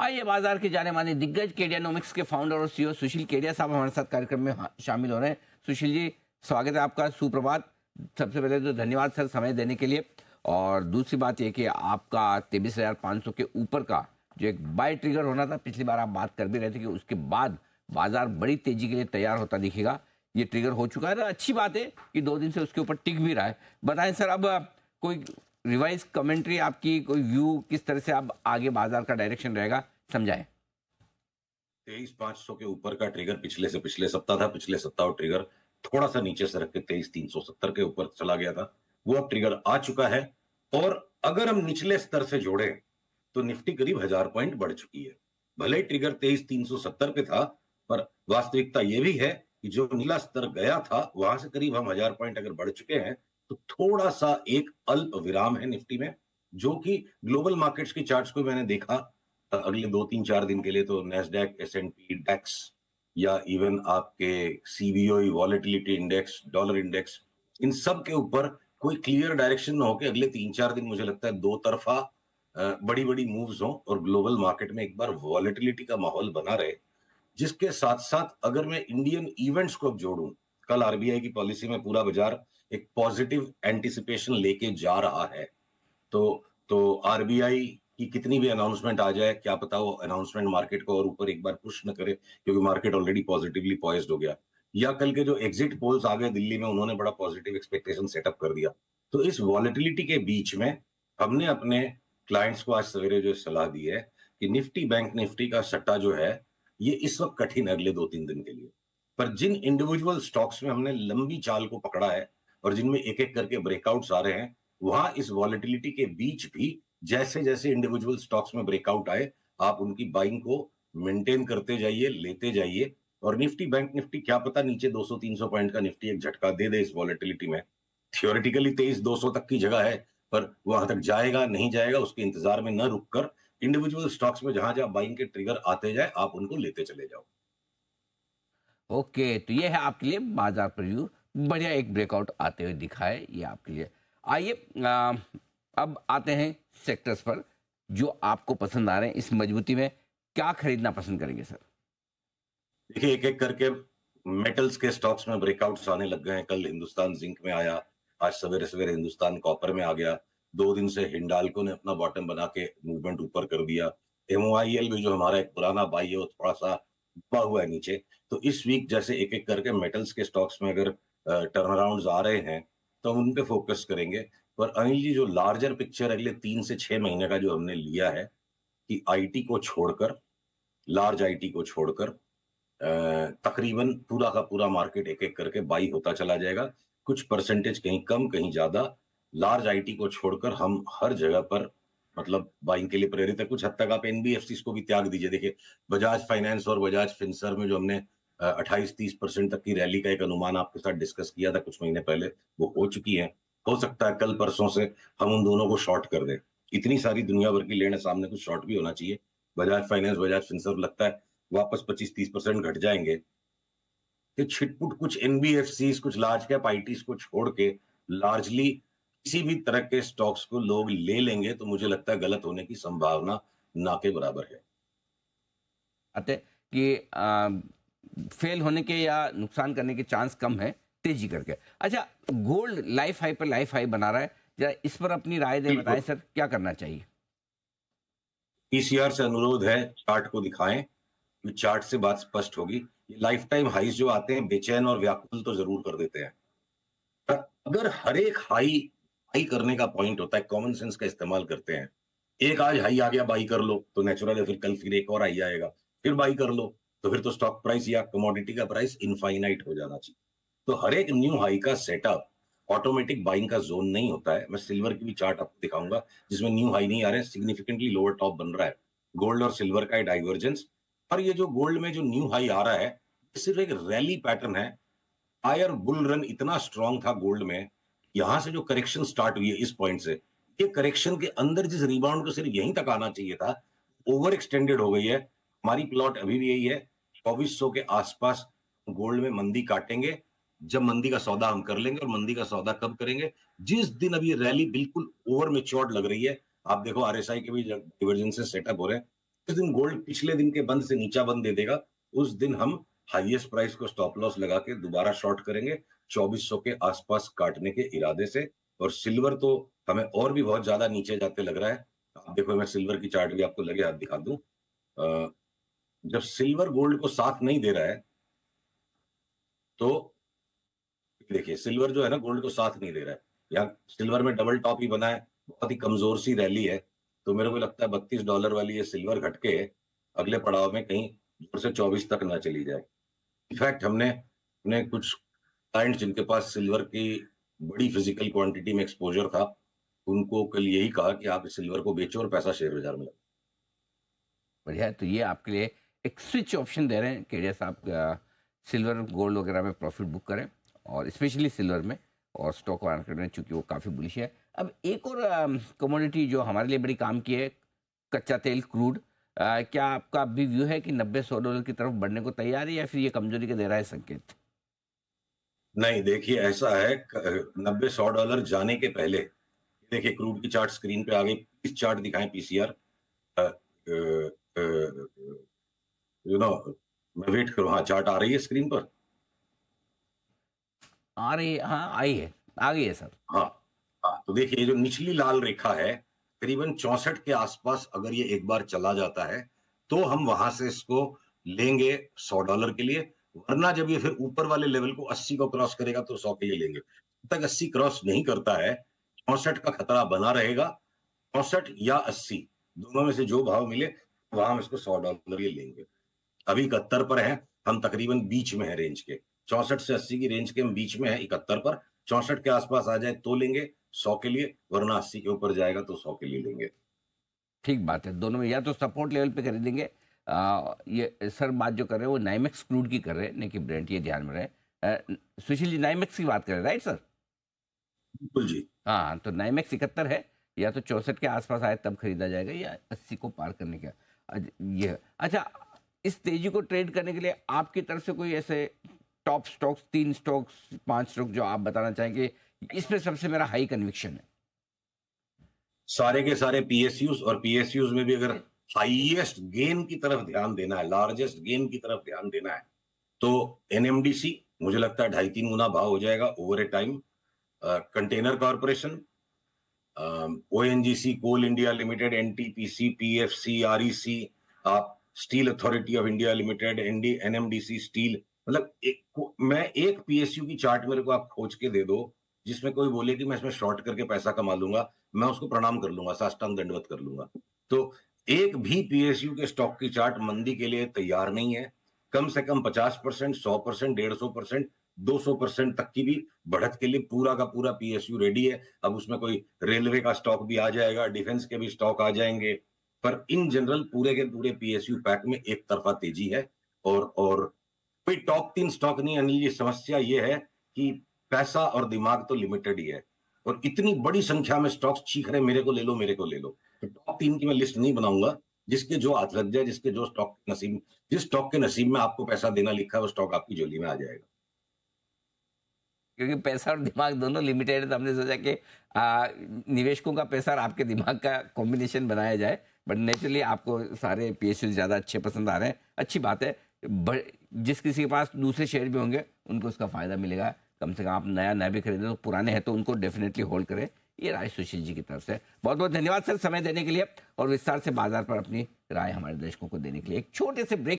आइए बाजार के जाने माने दिग्गज केडियानोमिक्स के फाउंडर और सीईओ सुशील केडिया साहब हमारे साथ कार्यक्रम में शामिल हो रहे हैं। सुशील जी, स्वागत है आपका, सुप्रभात। सबसे पहले तो धन्यवाद सर समय देने के लिए। और दूसरी बात ये कि आपका 23,500 के ऊपर का जो एक बाय ट्रिगर होना था, पिछली बार आप बात कर भी रहे थे कि उसके बाद बाजार बड़ी तेजी के लिए तैयार होता दिखेगा। ये ट्रिगर हो चुका है ना, अच्छी बात है कि 2 दिन से उसके ऊपर टिक भी रहा है। बताएं सर, अब कोई रिवाइज कमेंट्री आपकी, कोई व्यू, किस तरह से अब आगे बाजार का डायरेक्शन रहेगा, समझाएं। 23,500 के ऊपर का ट्रिगर पिछले सप्ताह था। पिछले सप्ताह वो ट्रिगर थोड़ा सा नीचे सरक के 23,370 के ऊपर चला गया था। वो अब ट्रिगर आ चुका है। और अगर हम निचले स्तर से जोड़ें तो निफ्टी करीब 1000 पॉइंट बढ़ चुकी है। भले ही ट्रिगर 23,370 पे था, पर वास्तविकता यह भी है कि जो नीला स्तर गया था वहां से करीब हम 1000 पॉइंट अगर बढ़ चुके हैं, तो थोड़ा सा एक अल्प विराम है निफ्टी में, जो कि ग्लोबल मार्केट्स की चार्ट्स को मैंने देखा अगले 2-3-4 दिन के लिए, तो नेस्डैक, एस&पी, डेक्स या इवन आपके सीबीओई, वॉलेटिलिटी इंडेक्स, डॉलर इंडेक्स, इन सब के ऊपर कोई क्लियर डायरेक्शन ना होके अगले 3-4 दिन मुझे लगता है दो तरफा बड़ी बड़ी मूव्स हो और ग्लोबल मार्केट में एक बार वॉलेटिलिटी का माहौल बना रहे। जिसके साथ साथ अगर मैं इंडियन इवेंट्स को अब जोड़ूं, कल आरबीआई की पॉलिसी में पूरा बाजार एक पॉजिटिव एंटिसिपेशन लेके जा रहा है। तो आरबीआई की कितनी भी अनाउंसमेंट आ जाए, क्या पता वो अनाउंसमेंट मार्केट को और ऊपर एक बार पुश न करे, क्योंकि मार्केट ऑलरेडी पॉजिटिवली पॉइज्ड हो गया। या कल के जो एग्जिट पोल्स आ गए दिल्ली में, उन्होंने बड़ा पॉजिटिव एक्सपेक्टेशन सेटअप कर दिया। तो इस वॉलेटिलिटी के बीच में हमने अपने क्लाइंट्स को आज सवेरे जो सलाह दी है कि निफ्टी, बैंक निफ्टी का सट्टा जो है ये इस वक्त कठिन है अगले 2-3 दिन के लिए। पर जिन इंडिविजुअल स्टॉक्स में हमने लंबी चाल को पकड़ा है और जिनमें एक एक करके ब्रेकआउट्स आ रहे हैं, वहां इस वॉलेटिलिटी के बीच भी जैसे जैसे इंडिविजुअल स्टॉक्स में ब्रेकआउट आए, आप उनकी बाइंग को मेंटेन करते जाइए, लेते जाइए। और निफ्टी, बैंक निफ्टी क्या पता नीचे 200-300 पॉइंट का निफ्टी एक झटका दे दे इस वॉलेटिलिटी में। थियोरेटिकली 23,200 तक की जगह है, पर वहां तक जाएगा नहीं जाएगा उसके इंतजार में न रुककर इंडिविजुअल स्टॉक्स में जहां जहां बाइंग के ट्रिगर आते जाए, आप उनको लेते चले जाओ। ओके, तो ये है आपके लिए बाजार प्रीव्यू। बढ़िया, एक ब्रेकआउट आते हुए दिखा है ये आपके लिए। आइए अब आते हैं सेक्टर्स पर जो आपको पसंद आ रहे हैं। इस मजबूती में क्या खरीदना पसंद करेंगे सर? देखिए, एक एक करके मेटल्स के स्टॉक्स में ब्रेकआउट्स आने लग गए हैं। कल हिंदुस्तान जिंक में आया, आज सवेरे सवेरे हिंदुस्तान कॉपर में आ गया। 2 दिन से हिंडाल्को ने अपना बॉटम बना के मूवमेंट ऊपर कर दिया। एमओआईएल भी जो हमारा एक पुराना बाई है, वो थोड़ा सा दबा हुआ है नीचे। तो इस वीक जैसे एक एक करके मेटल्स के स्टॉक्स में अगर टर्न अराउंड आ रहे हैं, तो हम उन पे फोकस करेंगे। पर अनिल जी, जो लार्जर पिक्चर अगले 3 से 6 महीने का जो हमने लिया है कि आईटी को छोड़कर, लार्ज आईटी को छोड़कर तकरीबन पूरा का पूरा मार्केट एक एक करके बाई होता चला जाएगा। कुछ परसेंटेज कहीं कम कहीं ज्यादा, लार्ज आईटी को छोड़कर हम हर जगह पर मतलब बाइंग के लिए प्रेरित है। कुछ हद तक आप एनबीएफसी को भी त्याग दीजिए। देखिए, बजाज फाइनेंस और बजाज फिनसर्व में जो हमने 28-30% तक की रैली का एक अनुमान आपके साथ डिस्कस किया था कुछ महीने पहले, वो हो चुकी है। हो सकता है कल परसों से हम उन दोनों को शॉर्ट कर दें। इतनी सारी दुनिया भर की लेने सामने कुछ शॉर्ट भी होना चाहिए। बजाज फाइनेंस, बजाज फिनसर्व लगता है वापस 25-30% घट जाएंगे। कि छिटपुट कुछ एनबीएफसी, कुछ लार्ज कैप आईटीज को छोड़ के लार्जली किसी भी तरह के स्टॉक्स को लोग ले लेंगे, तो मुझे लगता है गलत होने की संभावना ना के बराबर है। आते कि फेल होने के या नुकसान करने के चांस कम है तेजी करके। अच्छा, गोल्ड लाइफ हाई पर लाइफ हाई बना रहा है, जरा इस पर अपनी राय दें, बताएं बिल्कुल, सर क्या करना चाहिए? पीसीआर से अनुरोध है, चार्ट को दिखाएं। ये चार्ट से बात स्पष्ट होगी। ये लाइफ टाइम हाईज जो आते हैं, बेचैन और व्याकुल तो जरूर कर देते हैं। पर अगर हर एक हाई हाई करने का पॉइंट होता है, कॉमन सेंस का इस्तेमाल करते हैं। एक आज हाई आ गया, बाई कर लो, तो नेचुरल है फिर कल फिर एक और हाई आएगा, फिर बाई कर लो, तो फिर तो स्टॉक प्राइस या कमोडिटी का प्राइस इनफाइनाइट हो जाना चाहिए। तो हर एक न्यू हाई का सेटअप ऑटोमेटिक बाइंग का जोन नहीं होता है। मैं सिल्वर की भी चार्ट आपको दिखाऊंगा जिसमें न्यू हाई नहीं आ रहे हैं, सिग्निफिकेंटली लोअर टॉप बन रहा है। गोल्ड और सिल्वर का डाइवर्जेंस। और ये जो गोल्ड में जो न्यू हाई आ रहा है, ये सिर्फ एक रैली पैटर्न है। आयर बुल रन इतना स्ट्रांग था गोल्ड में, यहां से जो करेक्शन स्टार्ट हुई है इस पॉइंट से, ये करेक्शन के अंदर जिस रिबाउंड को सिर्फ यहीं तक आना चाहिए था, ओवर एक्सटेंडेड हो गई है। हमारी प्लॉट अभी भी यही है, 2400 के आसपास गोल्ड में मंदी काटेंगे। जब मंदी का सौदा हम कर लेंगे, और मंदी का सौदा कब करेंगे? जिस दिन अभी रैली बिल्कुल ओवर मेच्योर्ड लग रही है। आप देखो, आरएसआई के भी डाइवर्जेंसेस सेटअप हो रहे हैं। जिस दिन गोल्ड पिछले दिन के बंद से नीचा बंद दे देगा, उस दिन हम हाईएस्ट प्राइस को स्टॉप लॉस लगा के दोबारा शॉर्ट करेंगे 2400 के आसपास काटने के इरादे से। और सिल्वर तो हमें और भी बहुत ज्यादा नीचे जाते लग रहा है। आप देखो, मैं सिल्वर की चार्ट भी आपको लगे हाथ दिखा दूं। जब सिल्वर गोल्ड को साथ नहीं दे रहा है, तो देखिए सिल्वर जो है ना गोल्ड को साथ नहीं दे रहा है। यहाँ सिल्वर में डबल टॉप ही बना है, बहुत ही कमजोर सी रैली है। तो मेरे को लगता है $32 वाली ये सिल्वर घट के अगले पड़ाव में कहीं जोर से 24 तक ना चली जाए। इनफैक्ट हमने अपने कुछ क्लाइंट जिनके पास सिल्वर की बड़ी फिजिकल क्वांटिटी में एक्सपोजर था, उनको कल यही कहा कि आप सिल्वर को बेचो और पैसा शेयर बाजार में लगाओ। बढ़िया है। तो ये आपके लिए एक स्विच ऑप्शन दे रहे हैं केडिया साहब, सिल्वर गोल्ड वगैरह में प्रॉफिट बुक करें और स्पेशली सिल्वर में, और स्टॉक मार्केट में चूंकि वो काफ़ी बुलिश है। अब एक और कमोडिटी जो हमारे लिए बड़ी काम की है, कच्चा तेल क्रूड, क्या आपका अभी व्यू है कि $90-100 की तरफ बढ़ने को तैयार है, या फिर ये कमजोरी का दे रहा है संकेत? नहीं, देखिए ऐसा है, $90-100 जाने के पहले देखिए क्रूड की चार्ट स्क्रीन पे आ गई। इस चार्ट दिखाएं पीसीआर। मैं वेट करूं। हाँ, चार्ट आ रही है स्क्रीन पर। आ रही है, हाँ आई है, आ गई है सर। हाँ, हाँ, तो देखिए ये जो निचली लाल रेखा है, करीबन 64 के आसपास अगर ये एक बार चला जाता है, तो हम वहां से इसको लेंगे $100 के लिए। वरना जब ये फिर ऊपर वाले लेवल को 80 को क्रॉस करेगा तो 100 के लिए लेंगे। जब तक 80 क्रॉस नहीं करता है, 64 का खतरा बना रहेगा। 64 या 80 दोनों में से जो भाव मिले वहां हम इसको $100 ये लेंगे। अभी 71 पर है, हम तकरीबन बीच में है रेंज के। 64 से 80 की रेंज के हम बीच में है 71 पर। 64 के आसपास आ जाए तो लेंगे 100 के लिए, वरना 80 के ऊपर जाएगा तो 100 के लिए लेंगे। ठीक बात है, दोनों में या तो सपोर्ट लेवल पे खरीदेंगे। ये सर बात जो कर रहे हैं वो नाइमेक्स क्रूड की कर रहे हैं, नहीं कि ब्रेंट, ये ध्यान में रहे। सुशील जी नाइमेक्स की बात कर रहे हैं, राइट सर? बिल्कुल जी। हाँ, तो नाइमेक्स 71 है, या तो 64 के आसपास आए तब खरीदा जाएगा, या 80 को पार करने का। ये अच्छा, इस तेजी को ट्रेड करने के लिए आपकी तरफ से कोई ऐसे टॉप स्टॉक्स, 3 स्टॉक्स, 5 स्टॉक जो आप बताना चाहेंगे इसमें सबसे मेरा हाई कन्विक्शन है? सारे के सारे पीएसयूज, और पीएसयूज में भी अगर हाईएस्ट गेन की तरफ ध्यान देना है, लार्जेस्ट गेन की तरफ ध्यान देना है, तो एनएमडीसी मुझे लगता है 2.5-3 गुना भाव हो जाएगा over a time. Container corporation, ONGC, coal India limited, NTPC, PFC, REC, आप steel authority of India limited, NMDC steel, मतलब मैं एक पीएसयू की चार्ट मेरे को आप खोज के दे दो जिसमें कोई बोले कि मैं इसमें शॉर्ट करके पैसा कमा लूंगा, मैं उसको प्रणाम कर लूंगा, साष्टांग दंडवत कर लूंगा। तो एक भी पीएसयू के स्टॉक की चार्ट मंदी के लिए तैयार नहीं है। कम से कम 50%, 100%, 150%, 200% तक की भी बढ़त के लिए पूरा का पूरा पीएसयू रेडी है। अब उसमें कोई रेलवे का स्टॉक भी आ जाएगा, डिफेंस के भी स्टॉक आ जाएंगे, पर इन जनरल पूरे के पूरे पीएसयू पैक में एक तरफा तेजी है। और कोई टॉप 3 स्टॉक नहीं। अनिल जी, समस्या ये है कि पैसा और दिमाग तो लिमिटेड ही है, और इतनी बड़ी संख्या में स्टॉक्स चीख रहे मेरे को ले लो, मेरे को ले लो। तो टॉप 3 की मैं लिस्ट नहीं बनाऊंगा। जिसके जो हाथ लग जाए, जिसके जो स्टॉक नसीब, जिस स्टॉक के नसीब में आपको पैसा देना लिखा है वो स्टॉक आपकी झोली में आ जाएगा। क्योंकि पैसा और दिमाग दोनों लिमिटेड है, तो हमने सोचा कि निवेशकों का पैसा और आपके दिमाग का कॉम्बिनेशन बनाया जाए। बट नेचुरली आपको सारे पीएसयू ज़्यादा अच्छे पसंद आ रहे हैं, अच्छी बात है। जिस किसी के पास दूसरे शेयर भी होंगे उनको उसका फ़ायदा मिलेगा। कम से कम आप नया भी खरीदें, तो पुराने हैं तो उनको डेफिनेटली होल्ड करें। ये राय सुशील जी की तरफ से। बहुत बहुत धन्यवाद सर समय देने के लिए और विस्तार से बाजार पर अपनी राय हमारे दर्शकों को देने के लिए। एक छोटे से ब्रेक